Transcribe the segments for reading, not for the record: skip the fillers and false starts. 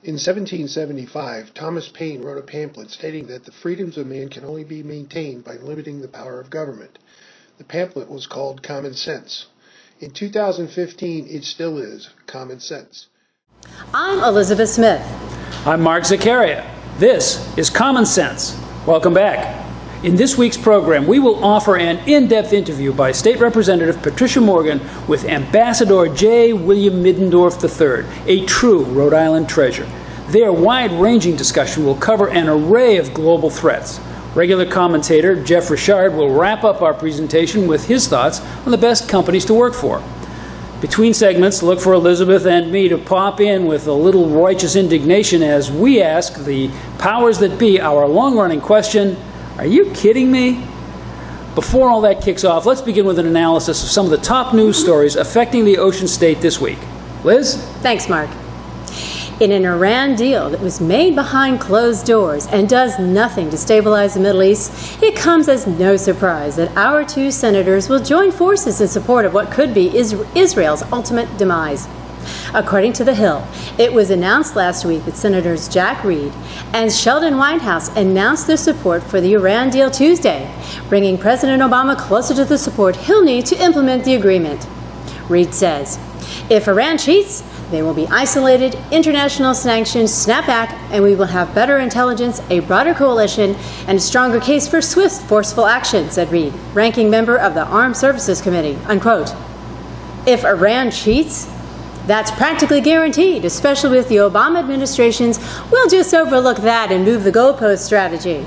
In 1775, Thomas Paine wrote a pamphlet stating that the freedoms of man can only be maintained by limiting the power of government. The pamphlet was called Common Sense. In 2015, it still is common sense. I'm Elizabeth Smith. I'm Mark Zaccaria. This is Common Sense. Welcome back. In this week's program, we will offer an in-depth interview by State Representative Patricia Morgan with Ambassador J. William Middendorf III, a true Rhode Island treasure. Their wide-ranging discussion will cover an array of global threats. Regular commentator Jeff Richard will wrap up our presentation with his thoughts on the best companies to work for. Between segments, look for Elizabeth and me to pop in with a little righteous indignation as we ask the powers that be our long-running question, are you kidding me? Before all that kicks off, let's begin with an analysis of some of the top news stories affecting the Ocean State this week. Liz? Thanks, Mark. In an Iran deal that was made behind closed doors and does nothing to stabilize the Middle East, it comes as no surprise that our two senators will join forces in support of what could be Israel's ultimate demise. According to The Hill, it was announced last week that Senators Jack Reed and Sheldon Whitehouse announced their support for the Iran deal Tuesday, bringing President Obama closer to the support he'll need to implement the agreement. Reed says, if Iran cheats, they will be isolated, international sanctions snap back, and we will have better intelligence, a broader coalition, and a stronger case for swift, forceful action, said Reed, ranking member of the Armed Services Committee, unquote. If Iran cheats, that's practically guaranteed, especially with the Obama administration's we'll just overlook that and move the goalpost strategy.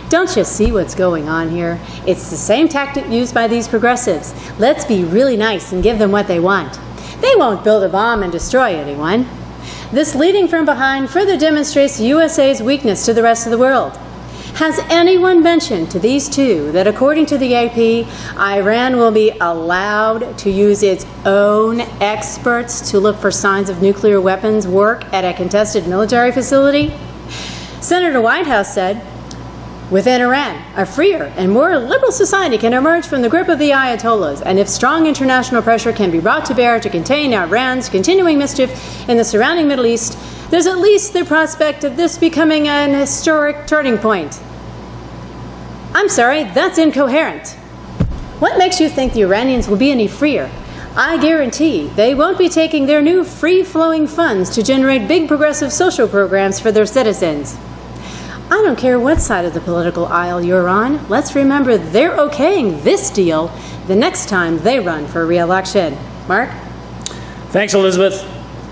Don't you see what's going on here? It's the same tactic used by these progressives. Let's be really nice and give them what they want. They won't build a bomb and destroy anyone. This leading from behind further demonstrates the USA's weakness to the rest of the world. Has anyone mentioned to these two that according to the AP, Iran will be allowed to use its own experts to look for signs of nuclear weapons work at a contested military facility? Senator Whitehouse said, within Iran, a freer and more liberal society can emerge from the grip of the Ayatollahs, and if strong international pressure can be brought to bear to contain Iran's continuing mischief in the surrounding Middle East, there's at least the prospect of this becoming an historic turning point. I'm sorry, that's incoherent. What makes you think the Iranians will be any freer? I guarantee they won't be taking their new free-flowing funds to generate big progressive social programs for their citizens. I don't care what side of the political aisle you're on. Let's remember they're okaying this deal the next time they run for re-election. Mark? Thanks, Elizabeth.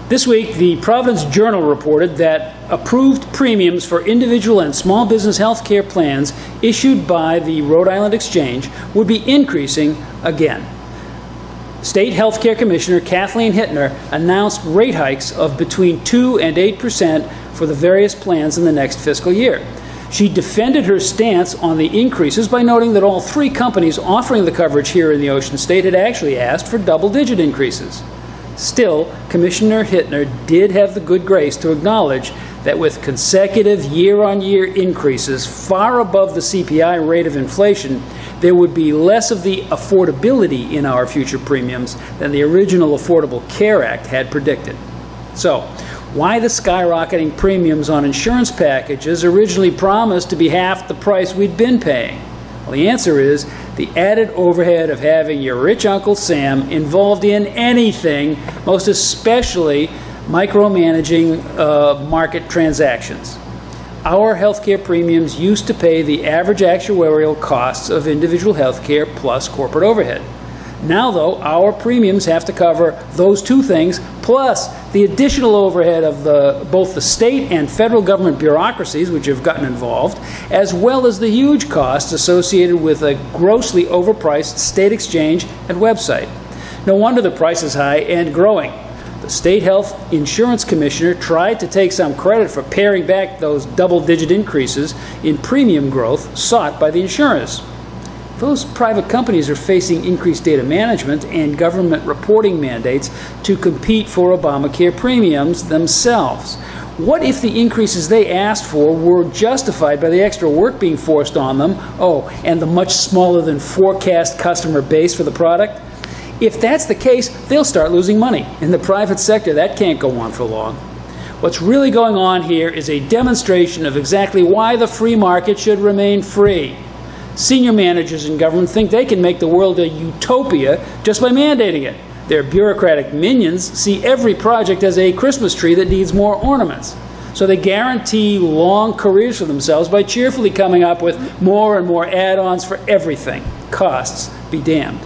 This week, the Providence Journal reported that approved premiums for individual and small business health care plans issued by the Rhode Island Exchange would be increasing again. State Health Care Commissioner Kathleen Hittner announced rate hikes of between 2 and 8% for the various plans in the next fiscal year. She defended her stance on the increases by noting that all three companies offering the coverage here in the Ocean State had actually asked for double-digit increases. Still, Commissioner Hittner did have the good grace to acknowledge that with consecutive year-on-year increases far above the CPI rate of inflation, there would be less of the affordability in our future premiums than the original Affordable Care Act had predicted. So, why the skyrocketing premiums on insurance packages originally promised to be half the price we'd been paying? Well, the answer is the added overhead of having your rich Uncle Sam involved in anything, most especially micromanaging market transactions. Our healthcare premiums used to pay the average actuarial costs of individual healthcare plus corporate overhead. Now, though, our premiums have to cover those two things, plus the additional overhead of both the state and federal government bureaucracies, which have gotten involved, as well as the huge costs associated with a grossly overpriced state exchange and website. No wonder the price is high and growing. The State Health Insurance Commissioner tried to take some credit for paring back those double-digit increases in premium growth sought by the insurers. Those private companies are facing increased data management and government reporting mandates to compete for Obamacare premiums themselves. What if the increases they asked for were justified by the extra work being forced on them, and the much smaller than forecast customer base for the product? If that's the case, they'll start losing money. In the private sector, that can't go on for long. What's really going on here is a demonstration of exactly why the free market should remain free. Senior managers in government think they can make the world a utopia just by mandating it. Their bureaucratic minions see every project as a Christmas tree that needs more ornaments. So they guarantee long careers for themselves by cheerfully coming up with more and more add-ons for everything. Costs be damned.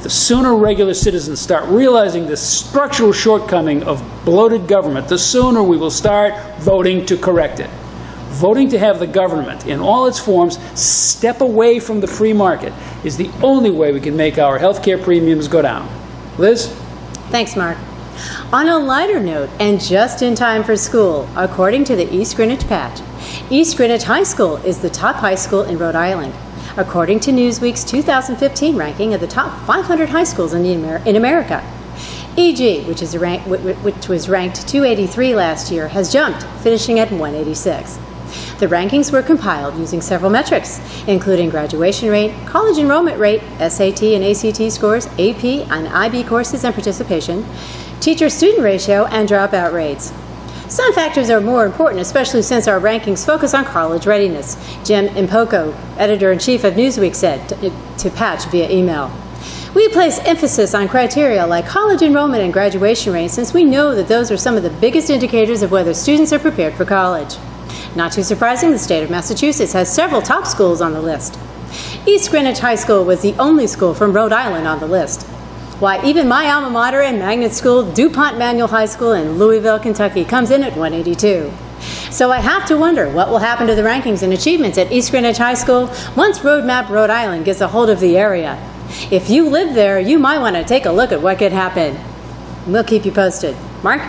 The sooner regular citizens start realizing the structural shortcoming of bloated government, the sooner we will start voting to correct it. Voting to have the government, in all its forms, step away from the free market is the only way we can make our health care premiums go down. Liz? Thanks, Mark. On a lighter note, and just in time for school, according to the East Greenwich Patch, East Greenwich High School is the top high school in Rhode Island, according to Newsweek's 2015 ranking of the top 500 high schools in America. EG, which was ranked 283 last year, has jumped, finishing at 186. The rankings were compiled using several metrics, including graduation rate, college enrollment rate, SAT and ACT scores, AP and IB courses and participation, teacher-student ratio, and dropout rates. Some factors are more important, especially since our rankings focus on college readiness, Jim Impoko, editor-in-chief of Newsweek, said to Patch via email. We place emphasis on criteria like college enrollment and graduation rate since we know that those are some of the biggest indicators of whether students are prepared for college. Not too surprising, the state of Massachusetts has several top schools on the list. East Greenwich High School was the only school from Rhode Island on the list. Why, even my alma mater and magnet school, DuPont Manual High School in Louisville, Kentucky, comes in at 182. So I have to wonder what will happen to the rankings and achievements at East Greenwich High School once Roadmap Rhode Island gets a hold of the area. If you live there, you might want to take a look at what could happen. We'll keep you posted. Mark?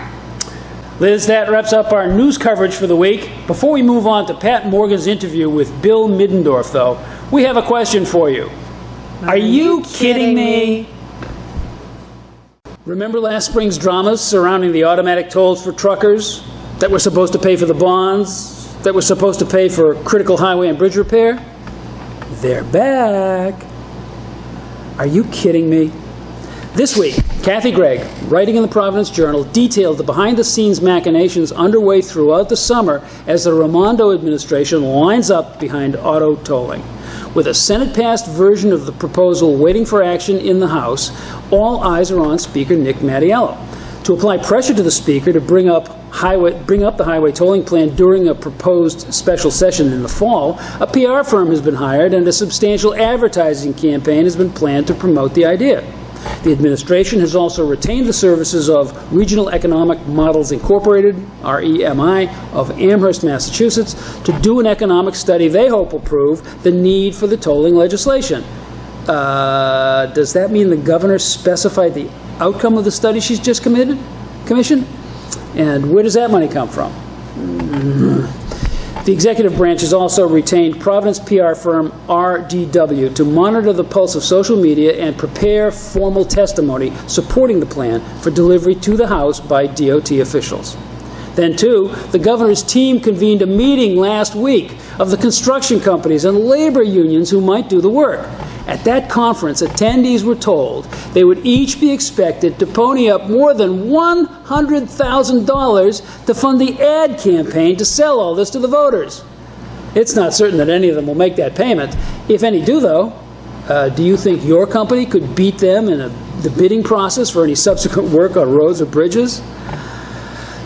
Liz, that wraps up our news coverage for the week. Before we move on to Pat Morgan's interview with Bill Middendorf, though, we have a question for you. Are you kidding me? Remember last spring's dramas surrounding the automatic tolls for truckers that were supposed to pay for the bonds, that were supposed to pay for critical highway and bridge repair? They're back. Are you kidding me? This week, Kathy Gregg, writing in the Providence Journal, detailed the behind-the-scenes machinations underway throughout the summer as the Raimondo administration lines up behind auto tolling. With a Senate-passed version of the proposal waiting for action in the House, all eyes are on Speaker Nick Mattiello. To apply pressure to the Speaker to bring up the highway tolling plan during a proposed special session in the fall, a PR firm has been hired and a substantial advertising campaign has been planned to promote the idea. The administration has also retained the services of Regional Economic Models Incorporated, REMI, of Amherst, Massachusetts, to do an economic study they hope will prove the need for the tolling legislation. Does that mean the governor specified the outcome of the study she's just commissioned? And where does that money come from? The executive branch has also retained Providence PR firm RDW to monitor the pulse of social media and prepare formal testimony supporting the plan for delivery to the House by DOT officials. Then, too, the governor's team convened a meeting last week of the construction companies and labor unions who might do the work. At that conference, attendees were told they would each be expected to pony up more than $100,000 to fund the ad campaign to sell all this to the voters. It's not certain that any of them will make that payment. If any do, though, do you think your company could beat them in the bidding process for any subsequent work on roads or bridges?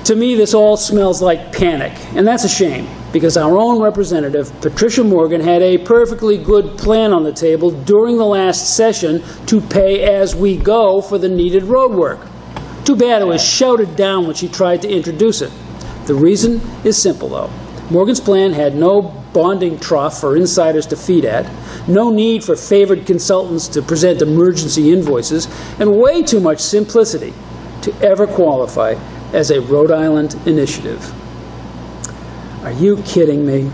To me, this all smells like panic, and that's a shame, because our own representative, Patricia Morgan, had a perfectly good plan on the table during the last session to pay as we go for the needed road work. Too bad it was shouted down when she tried to introduce it. The reason is simple, though. Morgan's plan had no bonding trough for insiders to feed at, no need for favored consultants to present emergency invoices, and way too much simplicity to ever qualify as a Rhode Island initiative. Are you kidding me?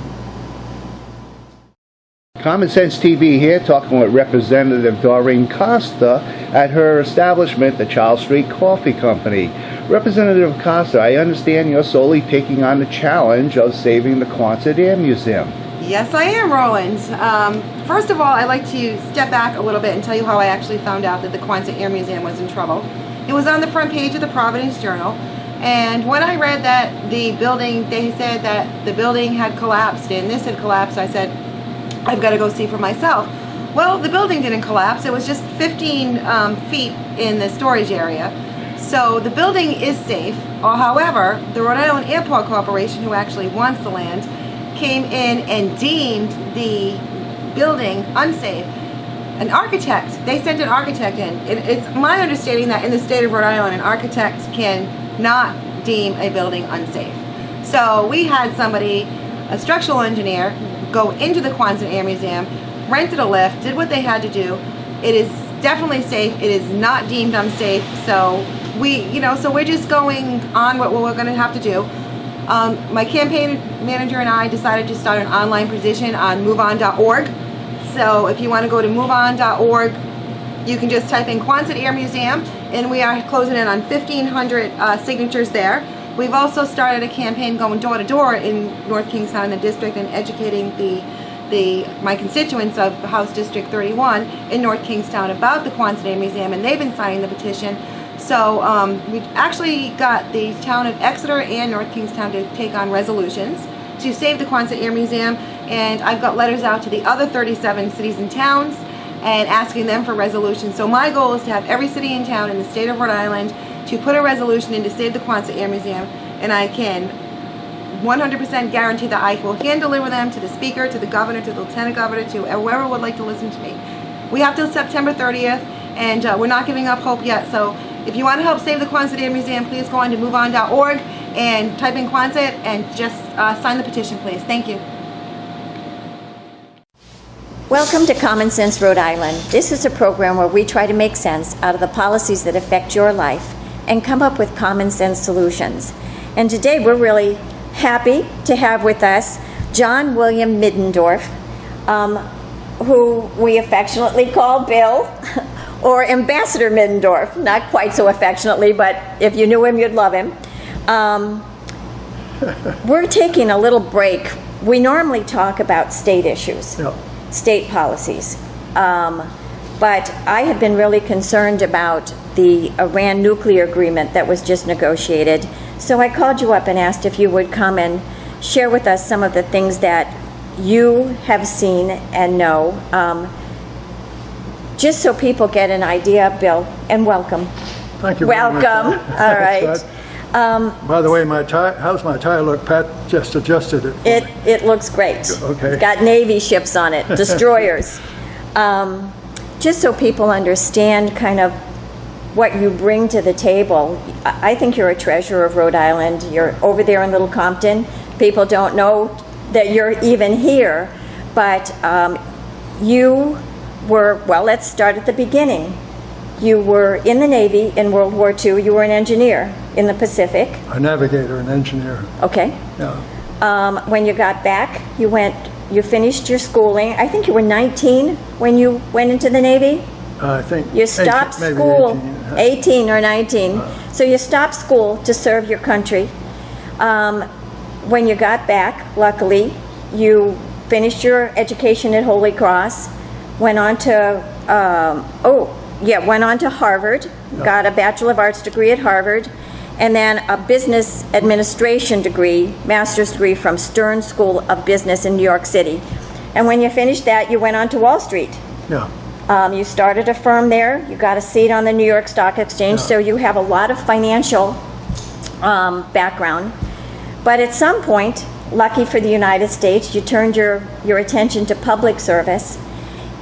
Common Sense TV here, talking with Representative Doreen Costa at her establishment, the Charles Street Coffee Company. Representative Costa, I understand you're solely taking on the challenge of saving the Quonset Air Museum. Yes, I am, Roland. First of all, I'd like to step back a little bit and tell you how I actually found out that the Quonset Air Museum was in trouble. It was on the front page of the Providence Journal. And when I read that the building, they said that the building had collapsed and this had collapsed, I said, I've got to go see for myself. Well, the building didn't collapse. It was just 15 feet in the storage area. So the building is safe. However, the Rhode Island Airport Corporation, who actually wants the land, came in and deemed the building unsafe. An architect, they sent an architect in. It's my understanding that in the state of Rhode Island, an architect can not deem a building unsafe. So we had somebody, a structural engineer, go into the Quonset Air Museum, rented a lift, did what they had to do. It is definitely safe. It is not deemed unsafe. So we're just going on what we're going to have to do. My campaign manager and I decided to start an online position on moveon.org. So if you want to go to moveon.org, you can just type in Quonset Air Museum, and we are closing in on 1,500 signatures there. We've also started a campaign going door to door in North Kingstown in the district and educating my constituents of House District 31 in North Kingstown about the Quonset Air Museum, and they've been signing the petition. So we actually got the town of Exeter and North Kingstown to take on resolutions to save the Quonset Air Museum, and I've got letters out to the other 37 cities and towns and asking them for resolutions. So my goal is to have every city and town in the state of Rhode Island to put a resolution in to save the Quonset Air Museum, and I can 100% guarantee that I will hand deliver them to the speaker, to the governor, to the lieutenant governor, to whoever would like to listen to me. We have till September 30th, and we're not giving up hope yet. So if you want to help save the Quonset Air Museum, please go on to moveon.org and type in Quonset and just sign the petition, please. Thank you. Welcome to Common Sense Rhode Island. This is a program where we try to make sense out of the policies that affect your life and come up with common sense solutions. And today we're really happy to have with us John William Middendorf, who we affectionately call Bill, or Ambassador Middendorf, not quite so affectionately, but if you knew him, you'd love him. We're taking a little break. We normally talk about state issues. Yep. State policies. But I had been really concerned about the Iran nuclear agreement that was just negotiated. So I called you up and asked if you would come and share with us some of the things that you have seen and know, just so people get an idea. Bill, and welcome. Thank you. Welcome. All right. By the way, how's my tie look? Pat just adjusted it. It looks great. Okay. It's got Navy ships on it, destroyers. Just so people understand kind of what you bring to the table. I think you're a treasure of Rhode Island. You're over there in Little Compton. People don't know that you're even here, but you were, well, let's start at the beginning. You were in the Navy in World War II. You were an engineer in the Pacific. A navigator, an engineer. Okay. Yeah. When you got back, you finished your schooling. I think you were 19 when you went into the Navy. I think you stopped 18, school, maybe 18 or 19. So you stopped school to serve your country. When you got back, luckily, you finished your education at Holy Cross, went on to Harvard, got a Bachelor of Arts degree at Harvard, and then a business administration degree, master's degree from Stern School of Business in New York City. And when you finished that, you went on to Wall Street. Yeah. You started a firm there. You got a seat on the New York Stock Exchange, so you have a lot of financial background. But at some point, lucky for the United States, you turned your attention to public service,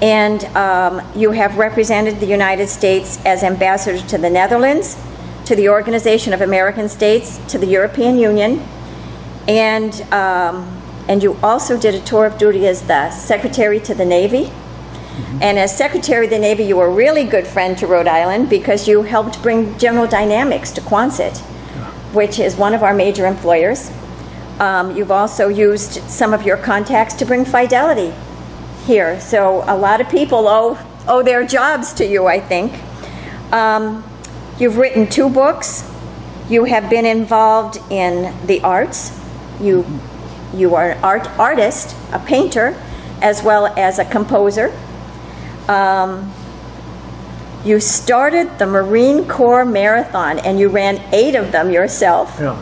and you have represented the United States as ambassador to the Netherlands, to the Organization of American States, to the European Union, and you also did a tour of duty as the Secretary to the Navy. Mm-hmm. And as Secretary of the Navy, you were a really good friend to Rhode Island because you helped bring General Dynamics to Quonset, which is one of our major employers. You've also used some of your contacts to bring Fidelity here. So a lot of people owe their jobs to you, I think. You've written 2 books. You have been involved in the arts. You are an artist, a painter, as well as a composer. You started the Marine Corps Marathon, and you ran 8 of them yourself. Yeah.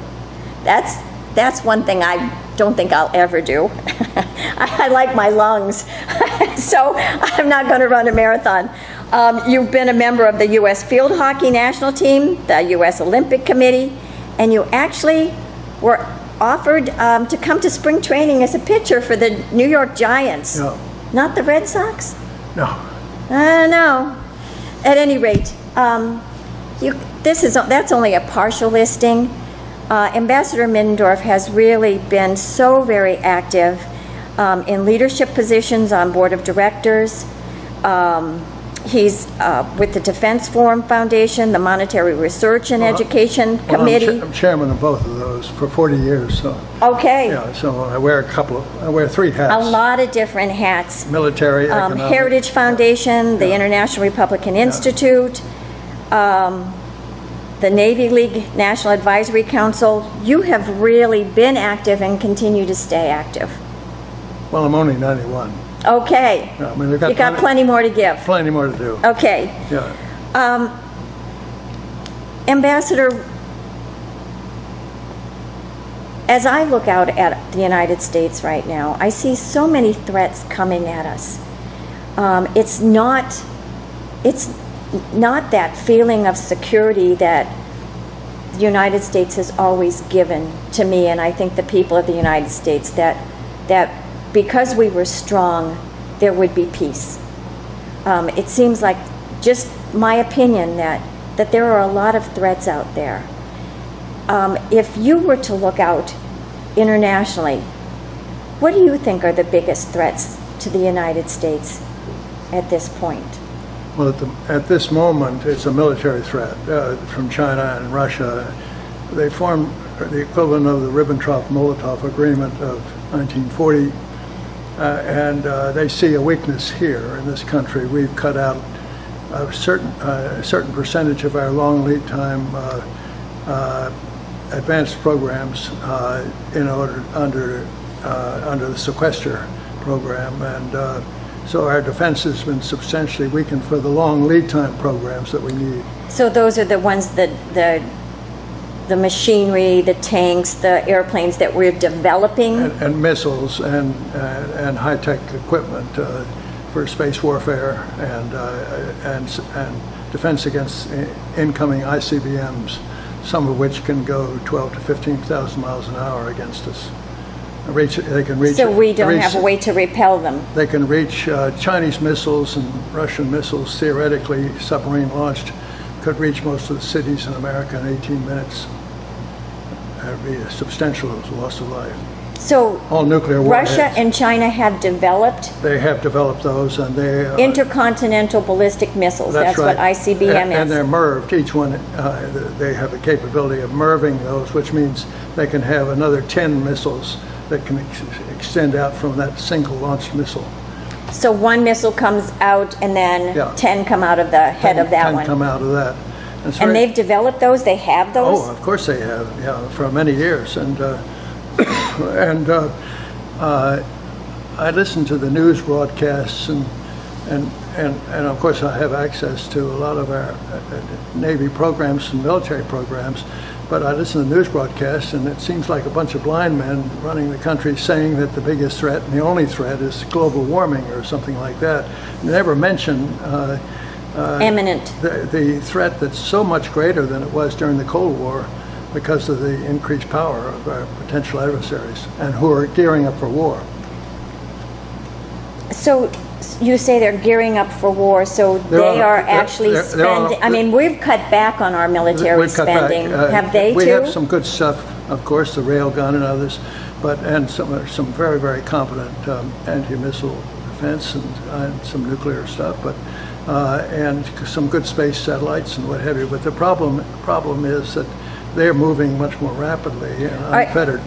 That's one thing I don't think I'll ever do. I like my lungs, so I'm not going to run a marathon. You've been a member of the U.S. Field Hockey National Team, the U.S. Olympic Committee, and you actually were offered to come to spring training as a pitcher for the New York Giants. No. Not the Red Sox? No. I don't know. At any rate, that's only a partial listing. Ambassador Middendorf has really been so very active in leadership positions on board of directors. He's with the Defense Forum Foundation, the Monetary Research and Education Committee. I'm chairman of both of those for 40 years. So. Okay. Yeah, so I wear 3 hats. A lot of different hats. Military, economic. Heritage Foundation, the International Republican Institute, the Navy League National Advisory Council. You have really been active and continue to stay active. Well, I'm only 91. Okay. Yeah, I mean, You got plenty more to give. Plenty more to do. Okay. Yeah. Ambassador, as I look out at the United States right now, I see so many threats coming at us. It's not that feeling of security that the United States has always given to me, and I think the people of the United States, that because we were strong, there would be peace. It seems like, just my opinion, that there are a lot of threats out there. If you were to look out internationally, what do you think are the biggest threats to the United States at this point? Well, at this moment, it's a military threat from China and Russia. They formed the equivalent of the Ribbentrop-Molotov Agreement of 1940, and they see a weakness here in this country. We've cut out a certain percentage of our long lead time advanced programs under the sequester program, and so our defense has been substantially weakened for the long lead time programs that we need. So those are the ones that the machinery, the tanks, the airplanes that we're developing? And missiles and high-tech equipment for space warfare and defense against incoming ICBMs, some of which can go 12 to 15,000 miles an hour against us. They can reach. So we don't have a way to repel them. They can reach Chinese missiles and Russian missiles, theoretically submarine launched, could reach most of the cities in America in 18 minutes. That would be a substantial loss of life. So all nuclear warheads. Russia and China have developed. They have developed those, and they intercontinental ballistic missiles. That's right. What ICBM is. And they're MIRVed. Each one, they have the capability of MIRVing those, which means they can have another 10 missiles that can extend out from that single launched missile. So one missile comes out, and then 10 come out of the head of that 10 one. come out of that. And they've developed those. They have those. Oh, of course they have. Yeah, for many years. And I listen to the news broadcasts, and of course I have access to a lot of our Navy programs and military programs. But I listen to news broadcasts, and it seems like a bunch of blind men running the country saying that the biggest threat and the only threat is global warming or something like that. They never mention imminent. The threat that's so much greater than it was during the Cold War because of the increased power of our potential adversaries and who are gearing up for war. So you say they're gearing up for war, so they are actually spending. I mean, we've cut back on our military spending. Have they too? We have some good stuff, of course, the railgun and others, and some very, very competent anti-missile defense and some nuclear stuff, and some good space satellites and what have you. But the problem is that they're moving much more rapidly and unfettered.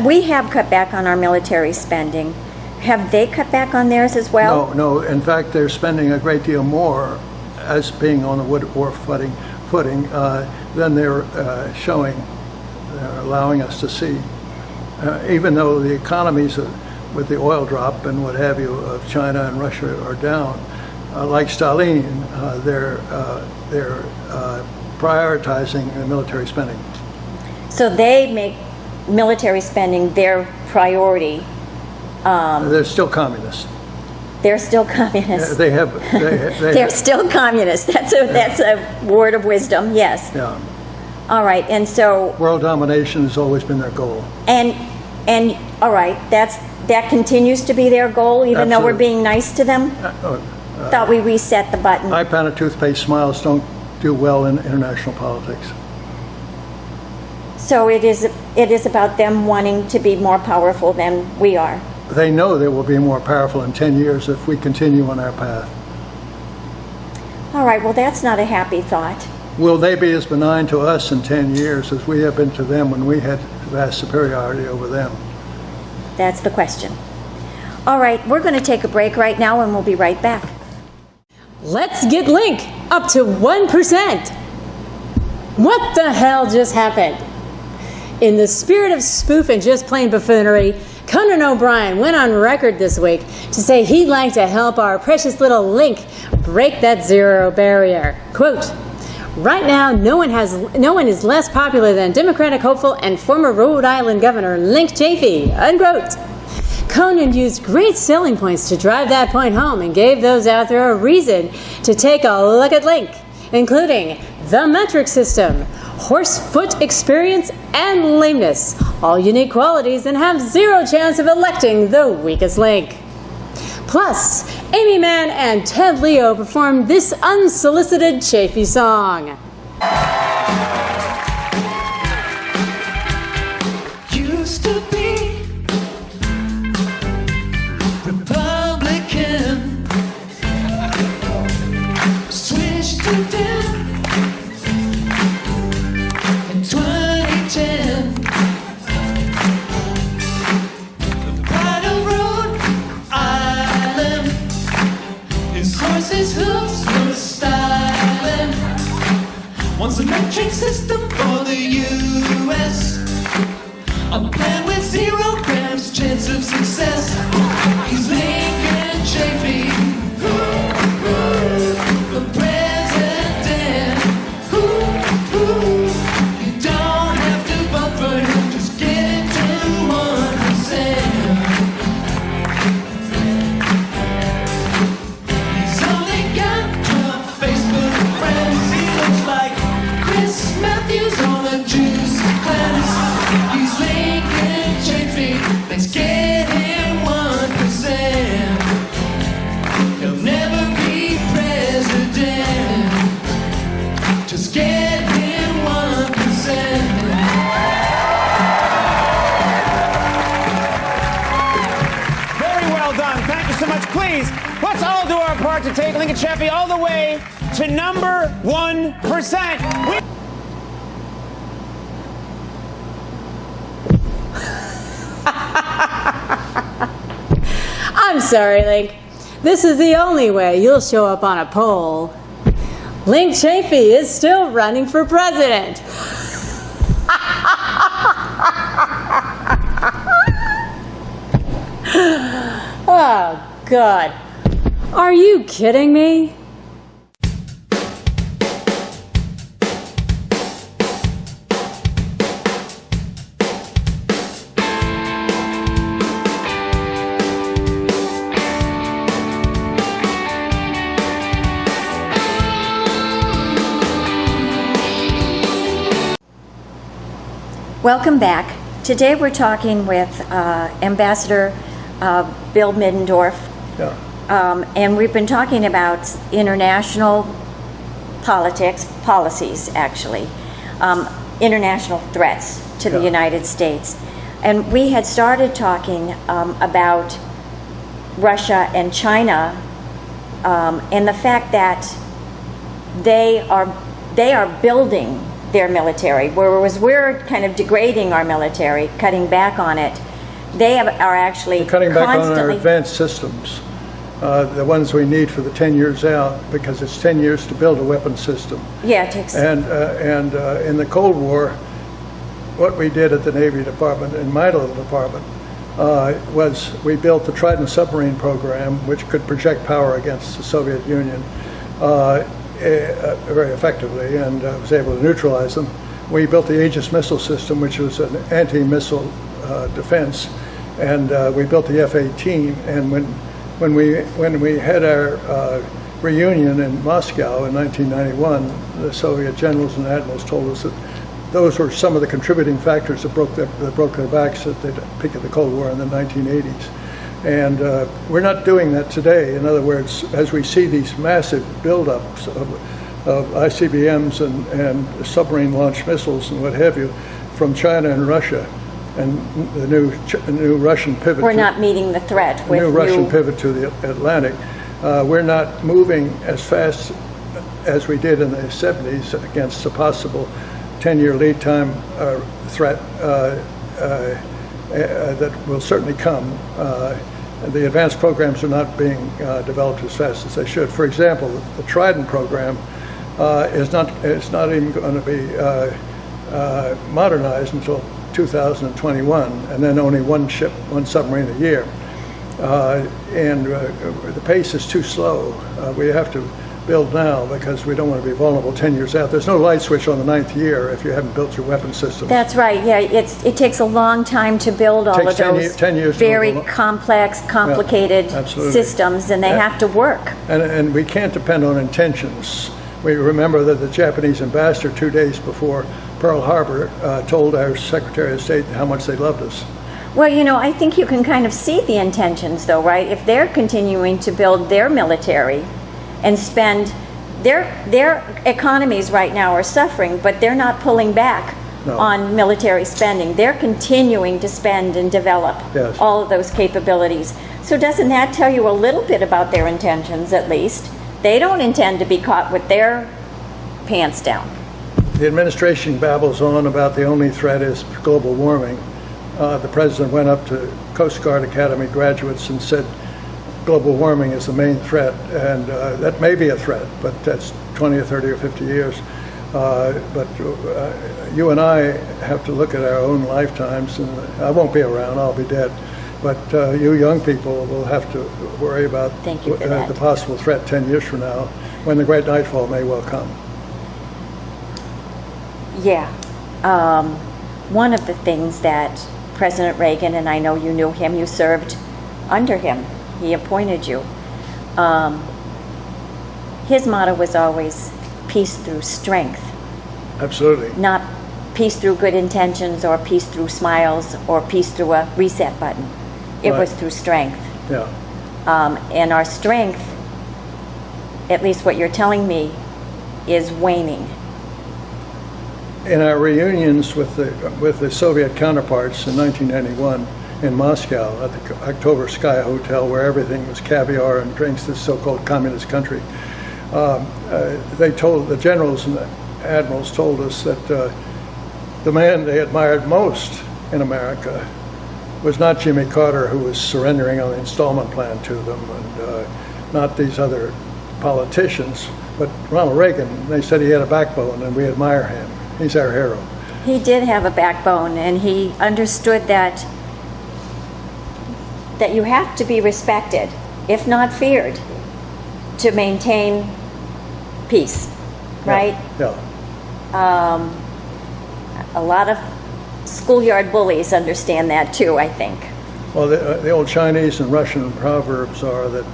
We have cut back on our military spending. Have they cut back on theirs as well? No. In fact, they're spending a great deal more as being on the war footing than they're showing, allowing us to see. Even though the economies with the oil drop and what have you of China and Russia are down, like Stalin, they're prioritizing military spending. So they make military spending their priority. They're still communists. They're still communists. They're still communists. That's a word of wisdom. Yes. Yeah. All right. And so world domination has always been their goal. And all right, that continues to be their goal, even though we're being nice to them. Thought we reset the button. Eye pound of toothpaste smiles don't do well in international politics. So it is about them wanting to be more powerful than we are. They know they will be more powerful in 10 years if we continue on our path. All right, well, that's not a happy thought. Will they be as benign to us in 10 years as we have been to them when we had vast superiority over them? That's the question. All right, we're going to take a break right now, and we'll be right back. Let's get Link up to 1%. What the hell just happened? In the spirit of spoof and just plain buffoonery, Conan O'Brien went on record this week to say he'd like to help our precious little Link break that zero barrier. Quote, "Right now, no one is less popular than Democratic hopeful and former Rhode Island Governor Link Chafee," unquote. Conan used great selling points to drive that point home and gave those out there a reason to take a look at Link, including the metric system, horsefoot experience, and lameness, all unique qualities and have zero chance of electing the weakest link. Plus, Amy Mann and Ted Leo performed this unsolicited Chafee song. Used to be Republican, switched to Dem in 2010. The pride of Rhode Island, his horse's hooves were styling. Wants a metric system for the U.S., a plan with 0 grams chance of success. He's Lincoln Chafee, the president. You don't have to vote for him, just get it to 1%. He's only got 12 Facebook friends. He looks like Chris Matthews on a juice cleanse. He's Lincoln Chafee, let's get him 1%. He'll never be president, just get him 1%. Very well done. Thank you so much. Please, let's all do our part to take Lincoln Chafee all the way to number 1%. I'm sorry, Link. This is the only way you'll show up on a poll. Link Chafee is still running for president. Oh, God. Are you kidding me? Welcome back. Today we're talking with Ambassador Bill Middendorf, and we've been talking about international policies actually, international threats to the United States. And we had started talking about Russia and China, and the fact that they are building their military, whereas we're kind of degrading our military, cutting back on it. They are actually cutting back on our constantly advanced systems, the ones we need for the 10 years out, because it's 10 years to build a weapon system. Yeah, it takes. And in the Cold War, what we did at the Navy Department, in my little department, was we built the Trident submarine program, which could project power against the Soviet Union very effectively, and was able to neutralize them. We built the Aegis missile system, which was an anti-missile defense, and we built the F-18. And when we had our reunion in Moscow in 1991, the Soviet generals and admirals told us that those were some of the contributing factors that broke their backs at the peak of the Cold War in the 1980s. And we're not doing that today. In other words, as we see these massive buildups of ICBMs and submarine-launched missiles and what have you from China and Russia, and the new Russian pivot. We're not meeting the threat with new Russian pivot to the Atlantic. We're not moving as fast as we did in the 70s against a possible 10-year lead time threat that will certainly come. The advanced programs are not being developed as fast as they should. For example, the Trident program is not even going to be modernized until 2021, and then only one submarine a year. And the pace is too slow. We have to build now because we don't want to be vulnerable 10 years out. There's no light switch on the 9th year if you haven't built your weapon system. That's right. Yeah, it takes a long time to build all of those 10 years very complex, complicated systems, and they have to work. And we can't depend on intentions. We remember that the Japanese ambassador 2 days before Pearl Harbor told our Secretary of State how much they loved us. Well, you know, I think you can kind of see the intentions, though, right? If they're continuing to build their military and spend, their economies right now are suffering, but they're not pulling back on military spending. They're continuing to spend and develop all of those capabilities. So doesn't that tell you a little bit about their intentions, at least? They don't intend to be caught with their pants down. The administration babbles on about the only threat is global warming. The president went up to Coast Guard Academy graduates and said global warming is the main threat, and that may be a threat, but that's 20 or 30 or 50 years. But you and I have to look at our own lifetimes, and I won't be around, I'll be dead. But you young people will have to worry about the possible threat 10 years from now, when the great nightfall may well come. Yeah. One of the things that President Reagan, and I know you knew him, you served under him, he appointed you. His motto was always peace through strength. Absolutely. Not peace through good intentions or peace through smiles or peace through a reset button. It was through strength. Yeah. And our strength, at least what you're telling me, is waning. In our reunions with the Soviet counterparts in 1991 in Moscow at the October Sky Hotel, where everything was caviar and drinks, this so-called communist country, the generals and the admirals told us that the man they admired most in America was not Jimmy Carter, who was surrendering on the installment plan to them, and not these other politicians, but Ronald Reagan. They said he had a backbone, and we admire him. He's our hero. He did have a backbone, and he understood that you have to be respected, if not feared, to maintain peace, right? Yeah. A lot of schoolyard bullies understand that too, I think. Well, the old Chinese and Russian proverbs are that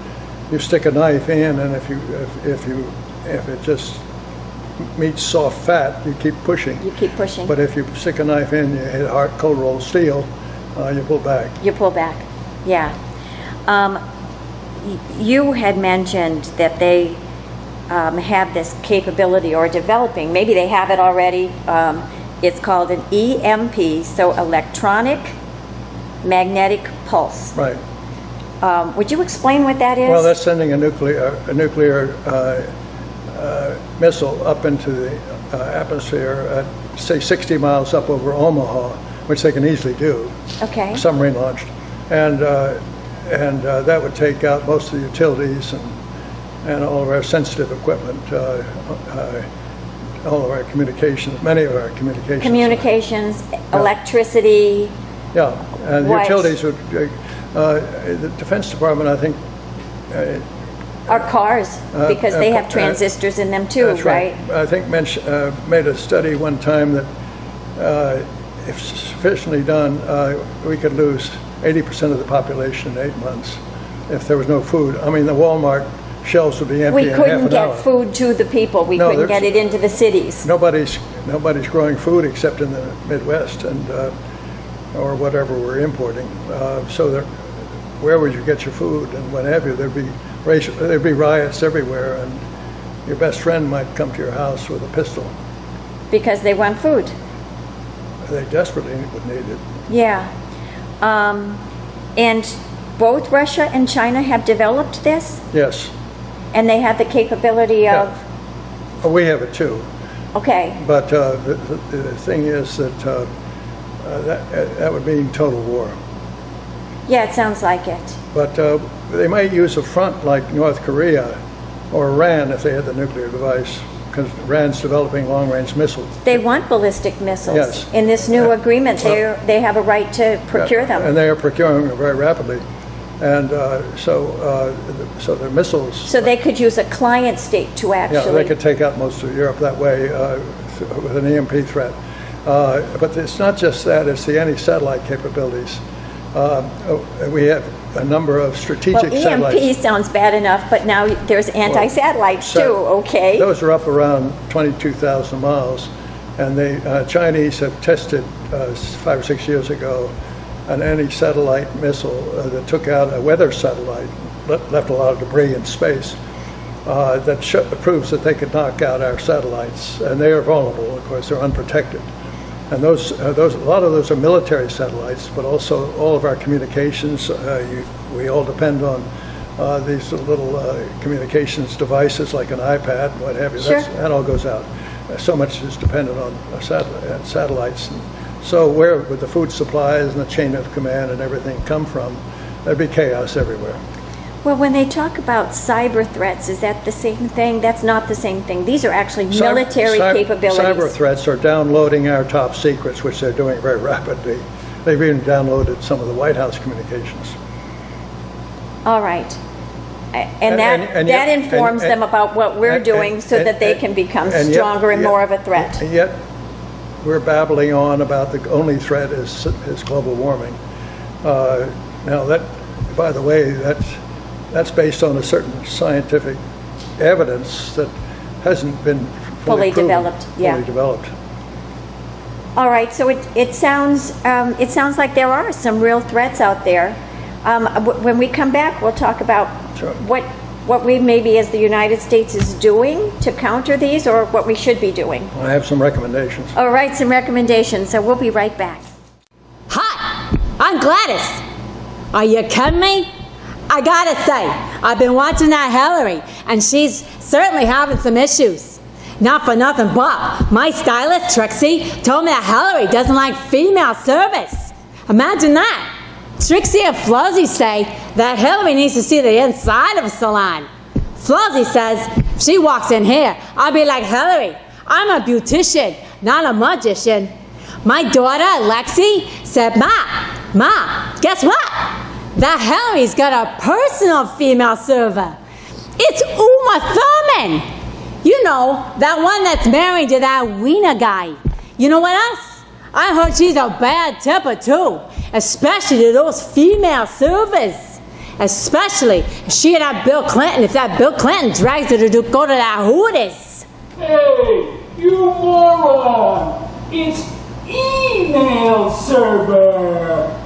you stick a knife in, and if it just meets soft fat, you keep pushing. You keep pushing. But if you stick a knife in, you hit hard, cold rolled steel, you pull back. You pull back, yeah. You had mentioned that they have this capability, or developing, maybe they have it already. It's called an EMP, so electronic magnetic pulse. Right. Would you explain what that is? Well, that's sending a nuclear missile up into the atmosphere at, say, 60 miles up over Omaha, which they can easily do. Okay. Submarine launched, and that would take out most of the utilities and all of our sensitive equipment, all of our communications, many of our communications. Communications, electricity, Yeah, and the What? utilities would, the Defense Department, I think, Our cars, because they have transistors in them too, that's right? I think made a study one time that if sufficiently done, we could lose 80% of the population in 8 months if there was no food. I mean, the Walmart shelves would be empty We in half couldn't an hour. get food to the people. We No, couldn't get there's- it into the cities. Nobody's growing food except in the Midwest and or whatever we're importing. So that, where would you get your food and what have you? There'd be riots everywhere, and your best friend might come to your house with a pistol. Because they want food. They desperately would need it. Yeah. And both Russia and China have developed this, Yes. and they have the capability of, Well, we have it too. okay, But the thing is that that would mean total war. yeah, it sounds like it. But they might use a front like North Korea or Iran if they had the nuclear device, because Iran's developing long-range missiles. They want ballistic missiles. Yes. In this new agreement, they have a right to procure them. And they are procuring them very rapidly. And so the missiles... So they could use a client state to actually... Yeah, they could take out most of Europe that way with an EMP threat. But it's not just that, it's the anti-satellite capabilities. We have a number of strategic well, satellites. EMP sounds bad enough, but now there's anti-satellites too, okay? Those are up around 22,000 miles. And the Chinese have tested 5 or 6 years ago an anti-satellite missile that took out a weather satellite, left a lot of debris in space, that proves that they could knock out our satellites. And they are vulnerable, of course, they're unprotected. And a lot of those are military satellites, but also all of our communications. We all depend on these little communications devices like an iPad, what have you. Sure. That all goes out. So much is dependent on satellites. And so where would the food supplies and the chain of command and everything come from? There'd be chaos everywhere. Well, when they talk about cyber threats, is that the same thing? That's not the same thing. These are actually military capabilities. Cyber threats are downloading our top secrets, which they're doing very rapidly. They've even downloaded some of the White House communications. All right. And that informs them about what we're doing so that they can become stronger and more of a threat. And yet, we're babbling on about the only threat is global warming. Now, that, by the way, that's based on a certain scientific evidence that hasn't been fully developed. Yeah. Fully developed. All right. So it sounds like there are some real threats out there. When we come back, we'll talk about Sure. what we maybe as the United States is doing to counter these, or what we should be doing. I have some recommendations. All right, some recommendations. So we'll be right back. Hi, I'm Gladys. Are you kidding me? I gotta say, I've been watching that Hillary, and she's certainly having some issues. Not for nothing, but my stylist, Trixie, told me that Hillary doesn't like female service. Imagine that. Trixie and Flossie say that Hillary needs to see the inside of a salon. Flossie says, if she walks in here, I'll be like, Hillary, I'm a beautician, not a magician. My daughter, Lexi, said, Ma, guess what? That Hillary's got a personal female server. It's Uma Thurman. You know, that one that's married to that Wiener guy. You know what else? I heard she's a bad tipper too, especially to those female servers. Especially if she and that Bill Clinton, if that Bill Clinton drags her to go to that Hooters. Hey, you moron! It's email server!